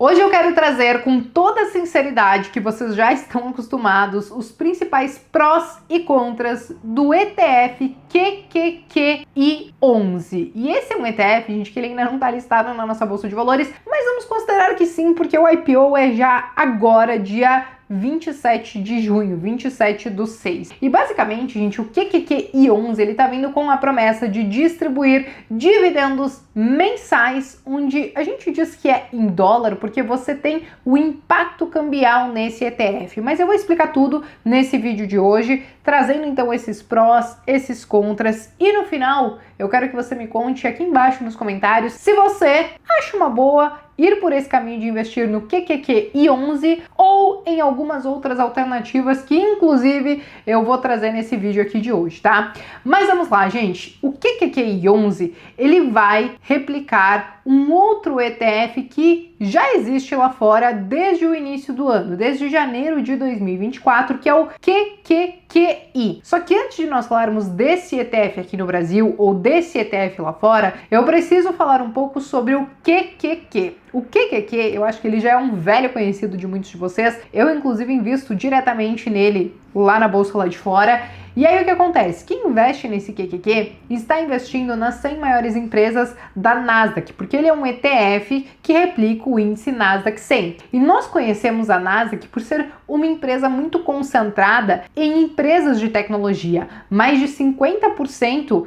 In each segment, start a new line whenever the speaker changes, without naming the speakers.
Hoje eu quero trazer com toda a sinceridade que vocês já estão acostumados os principais prós e contras do ETF QQQI11. E esse é um ETF, gente, que ele ainda não está listado na nossa bolsa de valores, mas vamos considerar que sim, porque o IPO é já agora, dia 27 de junho, 27/6. E basicamente, gente, o QQQI11, ele tá vindo com a promessa de distribuir dividendos mensais, onde a gente diz que é em dólar, porque você tem o impacto cambial nesse ETF. Mas eu vou explicar tudo nesse vídeo de hoje, trazendo então esses prós, esses contras, e no final eu quero que você me conte aqui embaixo nos comentários se você acha uma boa ir por esse caminho de investir no QQQI11 ou em algumas outras alternativas que inclusive eu vou trazer nesse vídeo aqui de hoje, tá? Mas vamos lá, gente. O QQQI11, ele vai replicar um outro ETF que já existe lá fora desde o início do ano, desde janeiro de 2024, que é o QQQI. Só que antes de nós falarmos desse ETF aqui no Brasil ou desse ETF lá fora, eu preciso falar um pouco sobre o QQQ. O QQQ, eu acho que ele já é um velho conhecido de muitos de vocês. Eu, inclusive, invisto diretamente nele lá na bolsa lá de fora. E aí o que acontece? Quem investe nesse QQQ está investindo nas 100 maiores empresas da Nasdaq, porque ele é um ETF que replica o índice Nasdaq 100. E nós conhecemos a Nasdaq por ser uma empresa muito concentrada em empresas de tecnologia. Mais de 50%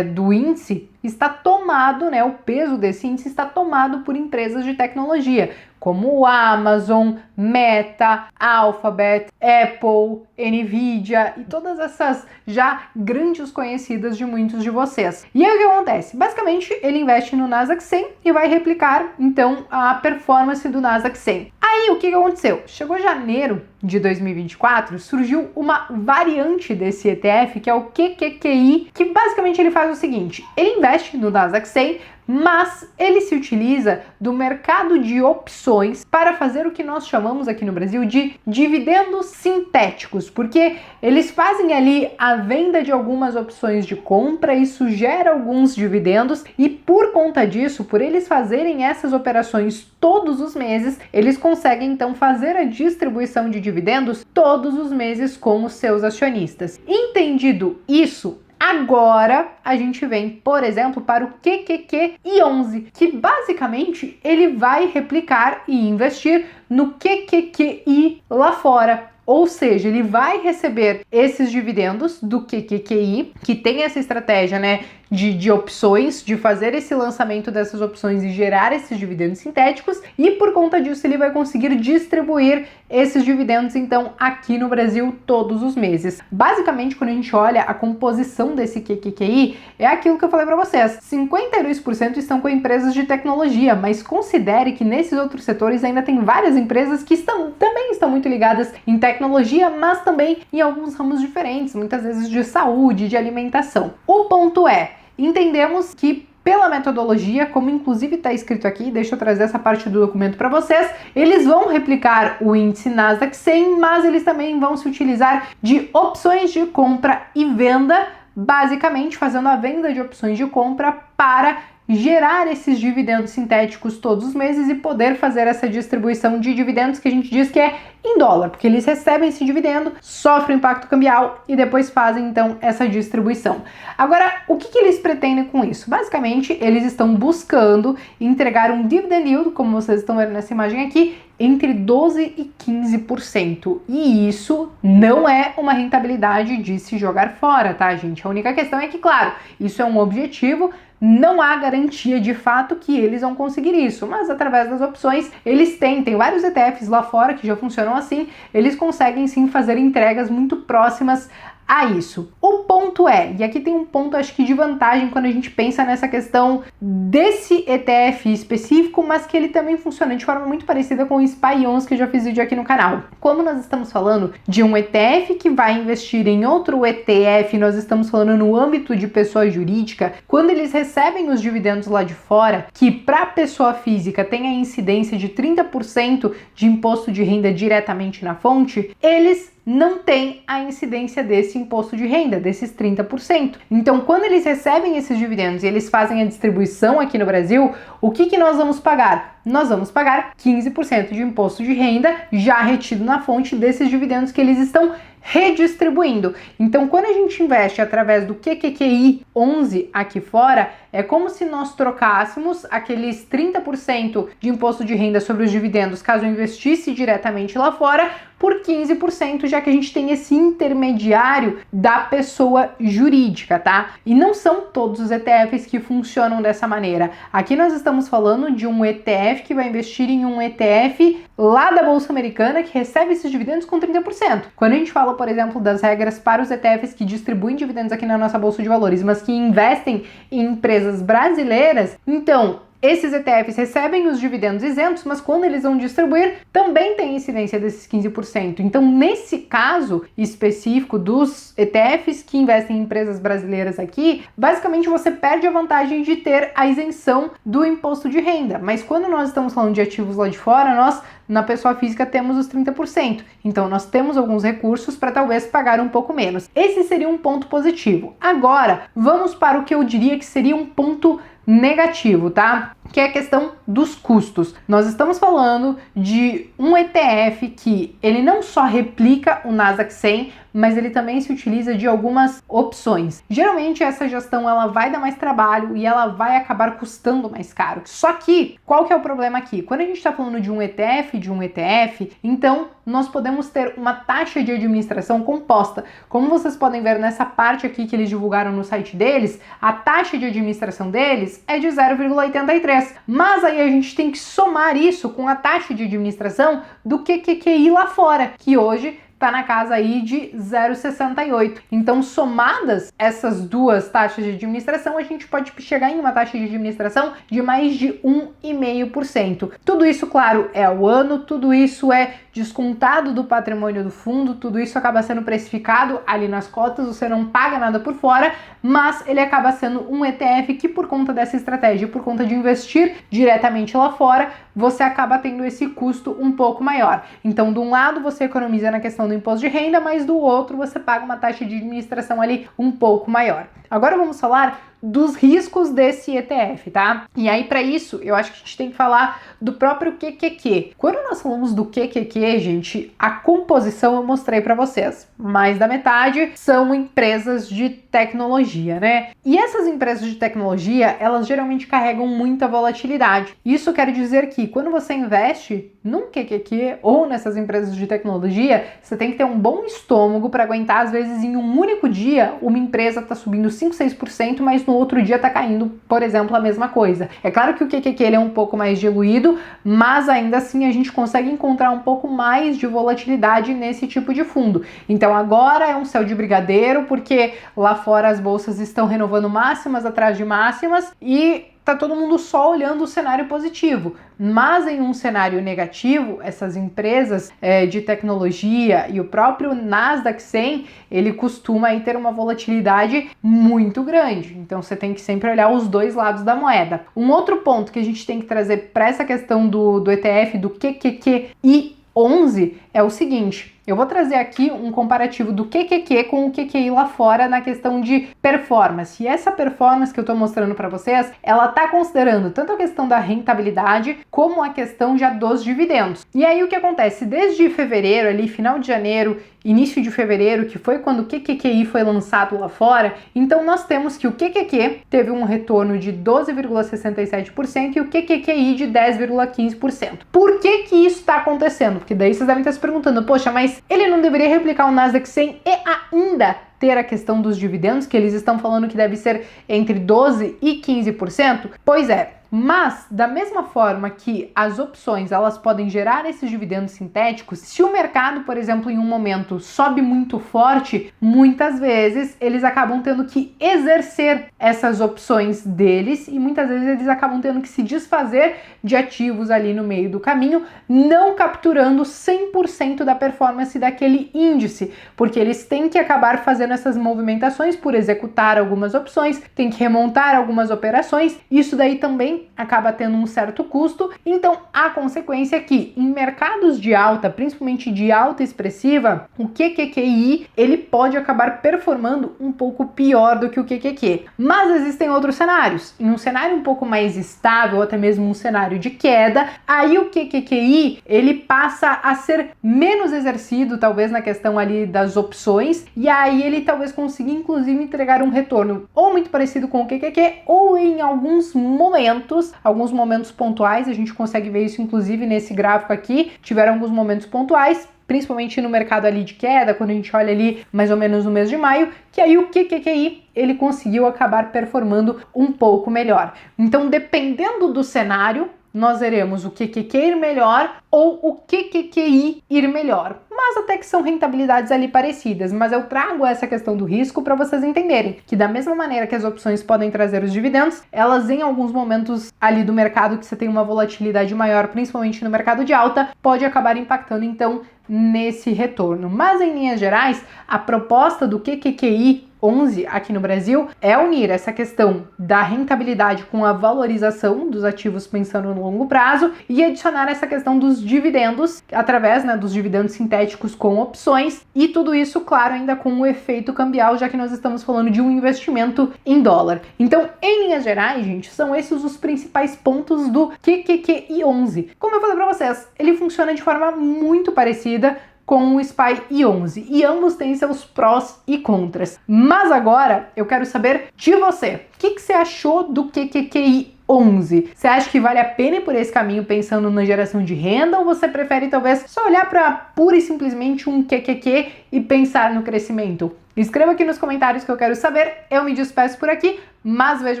do índice está tomado, né? O peso desse índice está tomado por empresas de tecnologia, como Amazon, Meta, Alphabet, Apple, Nvidia e todas essas já grandes conhecidas de muitos de vocês. E aí o que acontece? Basicamente, ele investe no Nasdaq 100 e vai replicar, então, a performance do Nasdaq 100. Aí, o que aconteceu? Chegou janeiro de 2024, surgiu uma variante desse ETF, que é o QQQI, que basicamente ele faz o seguinte: ele investe no Nasdaq 100, mas ele se utiliza do mercado de opções para fazer o que nós chamamos aqui no Brasil de dividendos sintéticos, porque eles fazem ali a venda de algumas opções de compra, isso gera alguns dividendos, e por conta disso, por eles fazerem essas operações todos os meses, eles conseguem então fazer a distribuição de dividendos todos os meses com os seus acionistas. Entendido isso, agora a gente vem, por exemplo, para o QQQI11, que basicamente ele vai replicar e investir no QQQI lá fora. Ou seja, ele vai receber esses dividendos do QQQI, que tem essa estratégia, né, de opções, de fazer esse lançamento dessas opções e gerar esses dividendos sintéticos, e por conta disso ele vai conseguir distribuir esses dividendos, então, aqui no Brasil todos os meses. Basicamente, quando a gente olha a composição desse QQQI, é aquilo que eu falei para vocês, 52% estão com empresas de tecnologia, mas considere que nesses outros setores ainda tem várias empresas que também estão muito ligadas em tecnologia, mas também em alguns ramos diferentes, muitas vezes de saúde, de alimentação. O ponto é, entendemos que pela metodologia, como inclusive está escrito aqui, deixa eu trazer essa parte do documento para vocês, eles vão replicar o índice Nasdaq 100, mas eles também vão se utilizar de opções de compra e venda, basicamente fazendo a venda de opções de compra para gerar esses dividendos sintéticos todos os meses e poder fazer essa distribuição de dividendos que a gente diz que é em dólar, porque eles recebem esse dividendo, sofrem impacto cambial e depois fazem então essa distribuição. Agora, o que eles pretendem com isso? Basicamente, eles estão buscando entregar um dividend yield, como vocês estão vendo nessa imagem aqui, entre 12% e 15%. E isso não é uma rentabilidade de se jogar fora, tá, gente? A única questão é que, claro, isso é um objetivo, não há garantia de fato que eles vão conseguir isso, mas através das opções eles tem vários ETFs lá fora que já funcionam assim, eles conseguem sim fazer entregas muito próximas a isso. O ponto é, e aqui tem um ponto acho que de vantagem quando a gente pensa nessa questão desse ETF específico, mas que ele também funciona de forma muito parecida com o SPY11 que eu já fiz vídeo aqui no canal. Como nós estamos falando de um ETF que vai investir em outro ETF, nós estamos falando no âmbito de pessoa jurídica, quando eles recebem os dividendos lá de fora, que para pessoa física tem a incidência de 30% de imposto de renda diretamente na fonte, eles não tem a incidência desse imposto de renda, desses 30%. Então, quando eles recebem esses dividendos e eles fazem a distribuição aqui no Brasil, o que nós vamos pagar? nós vamos pagar 15% de imposto de renda já retido na fonte desses dividendos que eles estão redistribuindo. Então, quando a gente investe através do QQQI 11 aqui fora, é como se nós trocássemos aqueles 30% de imposto de renda sobre os dividendos, caso eu investisse diretamente lá fora, por 15%, já que a gente tem esse intermediário da pessoa jurídica, tá? E não são todos os ETFs que funcionam dessa maneira. Aqui nós estamos falando de um ETF que vai investir em um ETF lá da Bolsa Americana que recebe esses dividendos com 30%. Quando a gente fala, por exemplo, das regras para os ETFs que distribuem dividendos aqui na nossa Bolsa de Valores, mas que investem em empresas brasileiras, então esses ETFs recebem os dividendos isentos, mas quando eles vão distribuir, também tem incidência desses 15%. Então, nesse caso específico dos ETFs que investem em empresas brasileiras aqui, basicamente você perde a vantagem de ter a isenção do imposto de renda. Mas quando nós estamos falando de ativos lá de fora, nós, na pessoa física, temos os 30%. Então, nós temos alguns recursos para talvez pagar um pouco menos. Esse seria um ponto positivo. Agora, vamos para o que eu diria que seria um ponto negativo, tá? Que é a questão dos custos. Nós estamos falando de um ETF que ele não só replica o Nasdaq 100, mas ele também se utiliza de algumas opções. Geralmente essa gestão ela vai dar mais trabalho e ela vai acabar custando mais caro. Só que, qual que é o problema aqui? Quando a gente está falando de um ETF, então nós podemos ter uma taxa de administração composta. Como vocês podem ver nessa parte aqui que eles divulgaram no site deles, a taxa de administração deles é de 0,83. Mas aí a gente tem que somar isso com a taxa de administração do QQQI lá fora, que hoje está na casa aí de 0,68. Então, somadas essas duas taxas de administração, a gente pode chegar em uma taxa de administração de mais de 1,5%. Tudo isso, claro, é ao ano, tudo isso é descontado do patrimônio do fundo, tudo isso acaba sendo precificado ali nas cotas, você não paga nada por fora, mas ele acaba sendo um ETF que, por conta dessa estratégia, por conta de investir diretamente lá fora, você acaba tendo esse custo um pouco maior. Então, de um lado, você economiza na questão do imposto de renda, mas do outro, você paga uma taxa de administração ali um pouco maior. Agora vamos falar dos riscos desse ETF, tá? E aí, para isso, eu acho que a gente tem que falar do próprio QQQ. Quando nós falamos do QQQ, gente, a composição eu mostrei para vocês. Mais da metade são empresas de tecnologia, né? E essas empresas de tecnologia, elas geralmente carregam muita volatilidade. Isso quer dizer que quando você investe num QQQ ou nessas empresas de tecnologia, você tem que ter um bom estômago para aguentar, às vezes, em um único dia, uma empresa tá subindo 5, 6%, mas no outro dia tá caindo, por exemplo, a mesma coisa. É claro que o QQQ ele é um pouco mais diluído, mas ainda assim a gente consegue encontrar um pouco mais de volatilidade nesse tipo de fundo. Então agora é um céu de brigadeiro, porque lá fora as bolsas estão renovando máximas atrás de máximas e tá todo mundo só olhando o cenário positivo. Mas em um cenário negativo, essas empresas de tecnologia e o próprio Nasdaq 100, ele costuma aí ter uma volatilidade muito grande. Então você tem que sempre olhar os dois lados da moeda. Um outro ponto que a gente tem que trazer para essa questão do ETF, do QQQI 11, é o seguinte. Eu vou trazer aqui um comparativo do QQQ com o QQI lá fora na questão de performance. E essa performance que eu estou mostrando para vocês, ela está considerando tanto a questão da rentabilidade como a questão já dos dividendos. E aí o que acontece? Desde fevereiro, ali final de janeiro, início de fevereiro, que foi quando o QQQI foi lançado lá fora, então nós temos que o QQQ teve um retorno de 12,67% e o QQQI de 10,15%. Por que que isso está acontecendo? Porque daí vocês devem estar se perguntando, poxa, mas ele não deveria replicar o Nasdaq 100 e ainda ter a questão dos dividendos, que eles estão falando que deve ser entre 12% e 15%? Pois é. Mas, da mesma forma que as opções elas podem gerar esses dividendos sintéticos, se o mercado, por exemplo, em um momento sobe muito forte, muitas vezes eles acabam tendo que exercer essas opções deles e muitas vezes eles acabam tendo que se desfazer de ativos ali no meio do caminho, não capturando 100% da performance daquele índice, porque eles têm que acabar fazendo essas movimentações por executar algumas opções, tem que remontar algumas operações, isso daí também acaba tendo um certo custo. Então a consequência é que em mercados de alta, principalmente de alta expressiva, o QQQI ele pode acabar performando um pouco pior do que o QQQ. Mas existem outros cenários. Em um cenário um pouco mais estável, ou até mesmo um cenário de queda, aí o QQQI ele passa a ser menos exercido, talvez na questão ali das opções, e aí ele talvez consiga inclusive entregar um retorno ou muito parecido com o QQQ, ou em alguns momentos pontuais, a gente consegue ver isso inclusive nesse gráfico aqui, tiveram alguns momentos pontuais, principalmente no mercado ali de queda, quando a gente olha ali mais ou menos no mês de maio, que aí o QQQI ele conseguiu acabar performando um pouco melhor. Então, dependendo do cenário, nós veremos o QQQ ir melhor ou o QQQI ir melhor. Mas até que são rentabilidades ali parecidas, mas eu trago essa questão do risco para vocês entenderem que da mesma maneira que as opções podem trazer os dividendos, elas em alguns momentos ali do mercado que você tem uma volatilidade maior, principalmente no mercado de alta, pode acabar impactando então nesse retorno. Mas em linhas gerais, a proposta do QQQI 11 aqui no Brasil é unir essa questão da rentabilidade com a valorização dos ativos pensando no longo prazo e adicionar essa questão dos dividendos através dos dividendos sintéticos com opções, e tudo isso, claro, ainda com o efeito cambial, já que nós estamos falando de um investimento em dólar. Então, em linhas gerais, gente, são esses os principais pontos do QQQI 11. Como eu falei para vocês, ele funciona de forma muito parecida com o SPY i11 e ambos têm seus prós e contras. Mas agora eu quero saber de você. O que você achou do QQQI 11? Você acha que vale a pena ir por esse caminho pensando na geração de renda, ou você prefere talvez só olhar para pura e simplesmente um QQQ e pensar no crescimento? Escreva aqui nos comentários que eu quero saber. Eu me despeço por aqui, mas vejo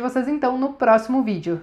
vocês então no próximo vídeo.